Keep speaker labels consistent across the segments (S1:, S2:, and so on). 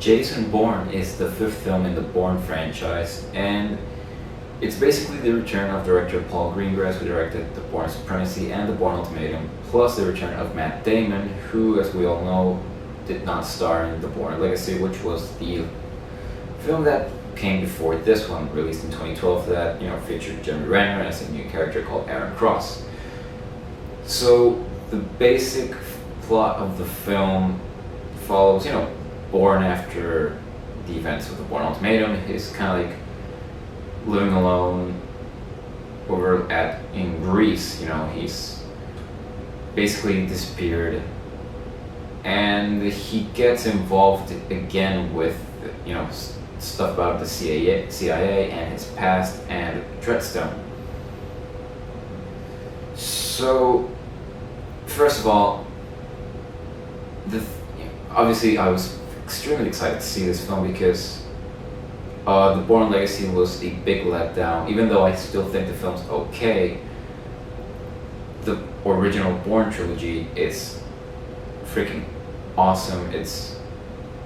S1: Jason Bourne is the fifth film in the Bourne franchise, and it's basically the return of director Paul Greengrass, who directed the Bourne Supremacy and the Bourne Ultimatum, plus the return of Matt Damon, who, as we all know, did not star in the Bourne Legacy, which was the film that came before this one, released in 2012, that featured Jeremy Renner as a new character called Aaron Cross. So the basic plot of the film follows, Bourne after the events of the Bourne Ultimatum. He's kind of like living alone in Greece. He's basically disappeared, and he gets involved again with stuff about the CIA and his past and Treadstone. So, first of all, obviously I was extremely excited to see this film because the Bourne Legacy was a big letdown. Even though I still think the film's okay, the original Bourne trilogy is freaking awesome. It's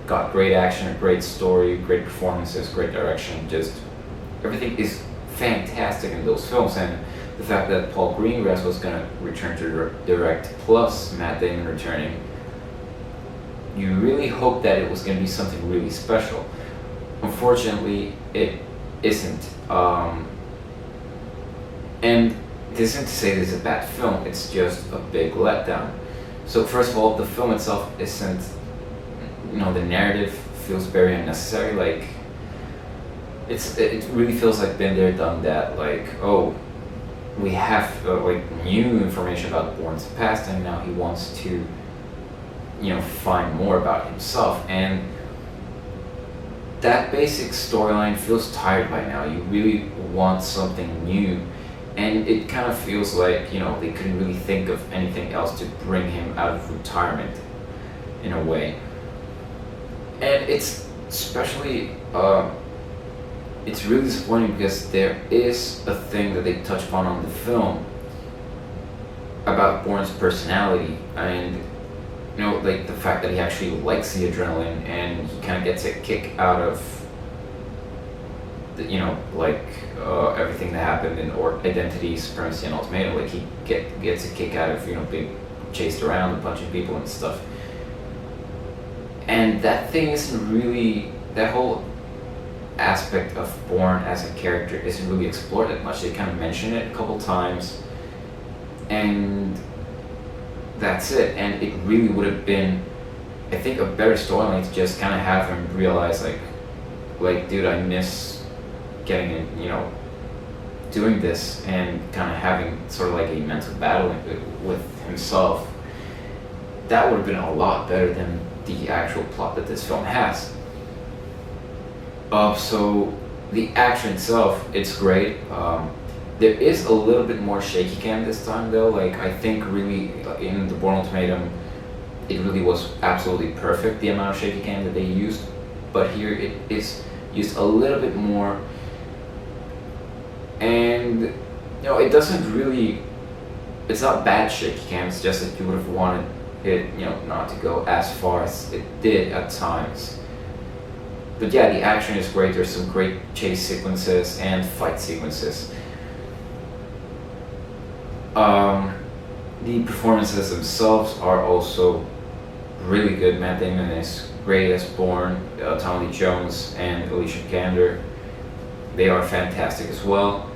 S1: got great action, a great story, great performances, great direction. Just everything is fantastic in those films, and the fact that Paul Greengrass was going to return to direct, plus Matt Damon returning, you really hope that it was going to be something really special. Unfortunately, it isn't. And this isn't to say this is a bad film, it's just a big letdown. So first of all, the film itself isn't, the narrative feels very unnecessary. Like, it really feels like been there, done that. Like, oh, we have new information about Bourne's past, and now he wants to find more about himself, and that basic storyline feels tired by now. You really want something new, and it kind of feels like they couldn't really think of anything else to bring him out of retirement in a way. And it's especially it's really disappointing because there is a thing that they touch upon on the film about Bourne's personality, and like the fact that he actually likes the adrenaline, and he kind of gets a kick out of the, everything that happened in Identity, Supremacy, and Ultimatum. Like, he gets a kick out of being chased around and punching people and stuff. And that thing isn't really, that whole aspect of Bourne as a character isn't really explored that much. They kind of mention it a couple times, and that's it. And it really would have been, I think, a better storyline to just kind of have him realize like, dude, I miss getting in, doing this, and kind of having sort of like a mental battle with himself. That would have been a lot better than the actual plot that this film has. So the action itself, it's great. There is a little bit more shaky cam this time though. Like, I think really in the Bourne Ultimatum, it really was absolutely perfect, the amount of shaky cam that they used. But here it is used a little bit more, and it doesn't really, it's not bad shaky cam. It's just that you would have wanted it not to go as far as it did at times. But yeah, the action is great. There's some great chase sequences and fight sequences. The performances themselves are also really good. Matt Damon is great as Bourne. Tommy Lee Jones and Alicia Vikander, they are fantastic as well.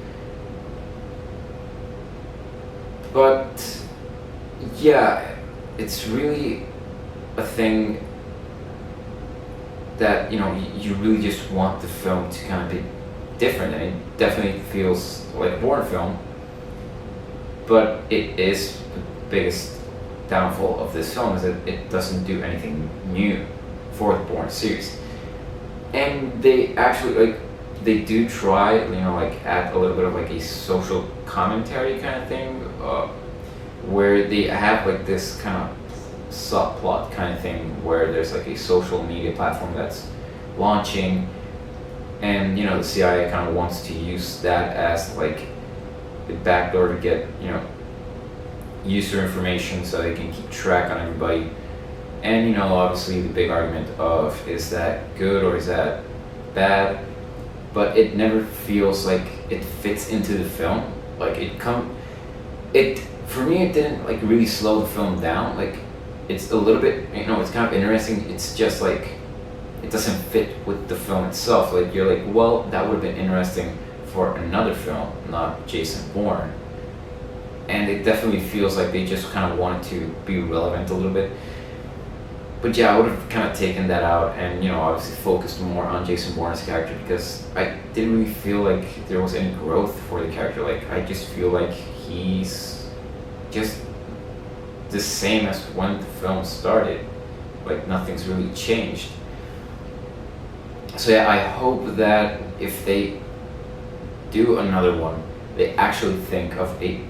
S1: But yeah, it's really a thing that you really just want the film to kind of be different, and it definitely feels like a Bourne film. But it is the biggest downfall of this film, is that it doesn't do anything new for the Bourne series. And they actually they do try, add a little bit of a social commentary kind of thing, where they have this kind of subplot kind of thing, where there's a social media platform that's launching, and the CIA kind of wants to use that as the backdoor to get user information so they can keep track on everybody. And obviously the big argument of is that good or is that bad, but it never feels like it fits into the film. Like it for me it didn't like really slow the film down. Like it's a little bit, it's kind of interesting. It's just like it doesn't fit with the film itself. Like you're like, well, that would have been interesting for another film, not Jason Bourne. And it definitely feels like they just kind of wanted to be relevant a little bit. But yeah, I would have kind of taken that out and obviously focused more on Jason Bourne's character, because I didn't really feel like there was any growth for the character. Like I just feel like he's just the same as when the film started. Like nothing's really changed. So yeah, I hope that if they do another one, they actually think of a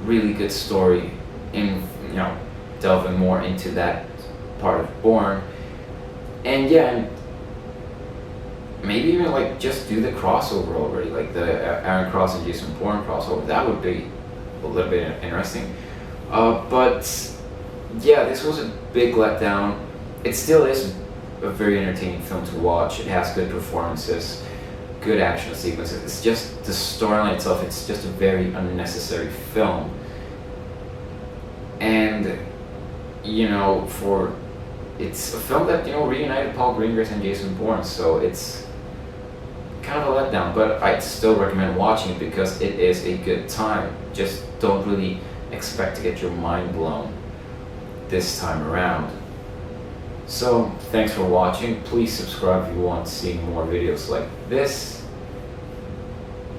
S1: really good story in delving more into that part of Bourne. And yeah, and maybe even like just do the crossover already, like the Aaron Cross and Jason Bourne crossover. That would be a little bit interesting. But yeah, this was a big letdown. It still is a very entertaining film to watch. It has good performances, good action sequences. It's just the storyline itself, it's just a very unnecessary film. And it's a film that reunited Paul Greengrass and Jason Bourne, so it's kind of a letdown, but I'd still recommend watching it because it is a good time. Just don't really expect to get your mind blown this time around. So thanks for watching. Please subscribe if you want to see more videos like this.